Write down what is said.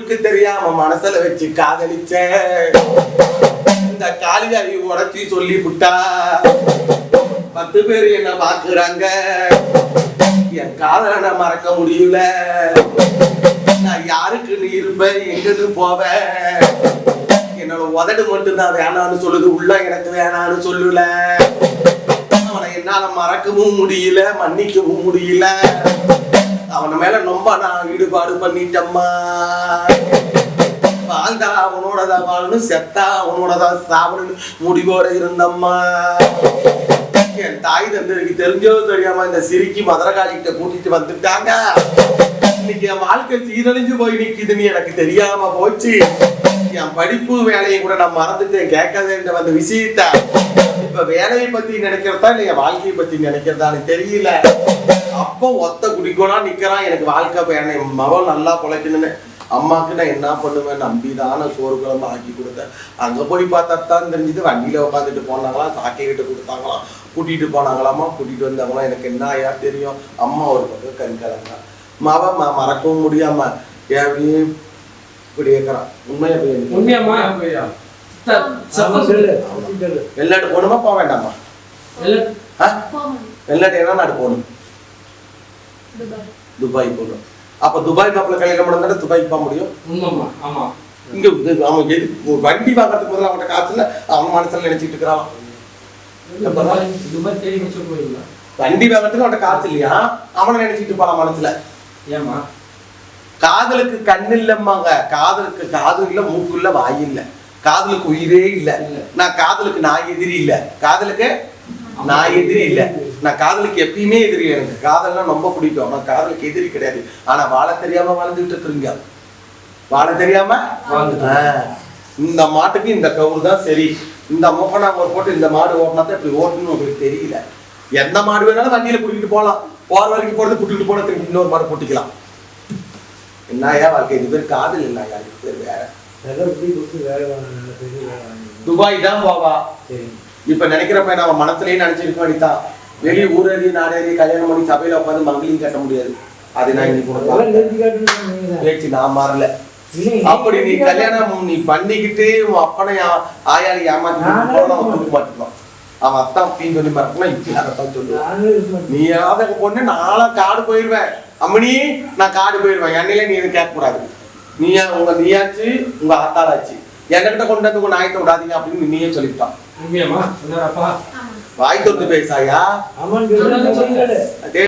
ஊருக்கு தெரியாம மனசுல வச்சு காதலிச்ச இந்த காளியாயி உடச்சி சொல்லி புட்டா 10 பேர் என்ன பாக்குறாங்க. என் காதலனை மறக்க முடியல. நான் யாருக்கு நீ இருப்ப, எங்கிட்டு போவ? என்னோட உதடு மட்டும்தான் வேணான்னு சொல்லுது, உள்ள எனக்கு வேணான்னு சொல்லல. அவனை என்னால மறக்கவும் முடியல, மன்னிக்கவும் முடியல. அவன மேல ரொம்ப நான் ஈடுபாடு பண்ணிட்டம்மா. வாழ்ந்தா அவனோடதான் வாழணும், செத்தா அவனோடதான் சாவணும்னு முடிவோட இருந்தம்மா. என் தாய் தந்தருக்கு தெரிஞ்சோ தெரியாம இந்த சிரிக்கி மதுரகாளிகிட்ட கூட்டிட்டு வந்துட்டாங்க. இன்னைக்கு என் வாழ்க்கை சீரழிஞ்சு போய் நிக்குதுன்னு எனக்கு தெரியாம போச்சு. என் படிப்பு வேலையை கூட நான் மறந்துட்டேன், கேட்காத வந்த விஷயத்த. இப்ப வேலையை பத்தி நினைக்கிறதா இல்ல என் வாழ்க்கையை பத்தி நினைக்கிறதான்னு தெரியல. அப்போ ஒத்த குடிக்கோனா நிக்கிறான். எனக்கு வாழ்க்கை வேணும், மகன் நல்லா பொழைக்கணும்னு. அம்மாவுக்கு நான் என்ன பண்ணுவேன், நம்பிதான சோறு குழம்பு ஆக்கி கொடுத்தேன். அங்க போய் பார்த்தா தான் தெரிஞ்சுது. வண்டியில உட்காந்துட்டு போனாங்களாம், சாக்கை கிட்ட கொடுத்தாங்களாம், கூட்டிட்டு போனாங்களாமா. கூட்டிட்டு வந்தாங்களாம். எனக்கு என்ன ஐயா தெரியும். அம்மா ஒரு பக்கம் கண் கலங்க. மவன் மறக்கவும் முடியாம இப்படி இருக்கிறான். உண்மையா வெளிநாட்டு போகணுமா போக வேண்டாமா? வெளிநாட்டு என்ன நாடு போகணும்? துபாய் போகணும். அப்ப துபாய் மாப்பிள்ள கல்யாணம் பண்ணா துபாய்க்கு போக முடியும். இங்க அவன் வண்டி வாங்கறதுக்கு முதல்ல அவன்கிட்ட காசு இல்ல, அவன் மனசுல நினைச்சிட்டு இருக்கிறான். வண்டி வாங்கறதுக்கு அவன்கிட்ட காசு இல்லையா, அவனை நினைச்சிட்டு போறான் மனசுல. ஏமா காதலுக்கு கண்ணு இல்லம்மாங்க. காதலுக்கு காது இல்ல, மூக்கு இல்ல, வாய் இல்ல. காதலுக்கு உயிரே இல்ல. நான் காதலுக்கு நான் எதிரி இல்ல. காதலுக்கு நான் எதிரி இல்ல. நான் காதலுக்கு எப்பயுமே எதிரி. எனக்கு காதல்னா ரொம்ப பிடிக்கும். நான் காதலுக்கு எதிரி கிடையாது. ஆனா வாழ தெரியாம வாழ்ந்துட்டு இருக்கிறீங்க. வாழ தெரியாம இந்த மாட்டுக்கு இந்த கவுரு தான் சரி. இந்த மோகனா ஒரு போட்டு இந்த மாடு ஓட்டினா தான் இப்படி ஓட்டணும்னு உங்களுக்கு தெரியல. எந்த மாடு வேணாலும் வண்டியில கூட்டிட்டு போகலாம். போற வரைக்கும் போறது கூட்டிட்டு போன திரும்பி இன்னொரு மாடு போட்டிக்கலாம். என்னையா வாழ்க்கை? இது பேர் காதல் இல்லையா? இது பேர் வேற. துபாய் தான் போவா. இப்ப நினைக்கிறப்ப நான் மனசுலயே நினைச்சிருக்க வேண்டியதான். வெளியே ஊரேறி நாடேறி கல்யாணம் பண்ணி சபையில உட்காந்து மங்களையும் கட்ட முடியாது. அது நான் இன்னைக்கு பேச்சு நான் மாறல. அப்படி நீ கல்யாணம் நீ பண்ணிக்கிட்டு உன் அப்பனை ஆயாளி ஏமாத்தி மாட்டிக்கலாம். அவன் அத்தான் அப்படின்னு சொல்லி மறக்கலாம். இப்படி அதைத்தான் சொல்லுவான். நீ ஏதாவது பொண்ணு நாளா காடு போயிருவேன். அம்மனி நான் காடு போயிருவேன். என்னையில நீ எதுவும் கேட்க கூடாது. நீயாச்சு உங்க ஆத்தாளாச்சு. என்கிட்ட கொண்டு வந்து உங்க நாயத்தை விடாதீங்க அப்படின்னு நீயே சொல்லிட்டான். வாய் தொட்டு பேசாயா?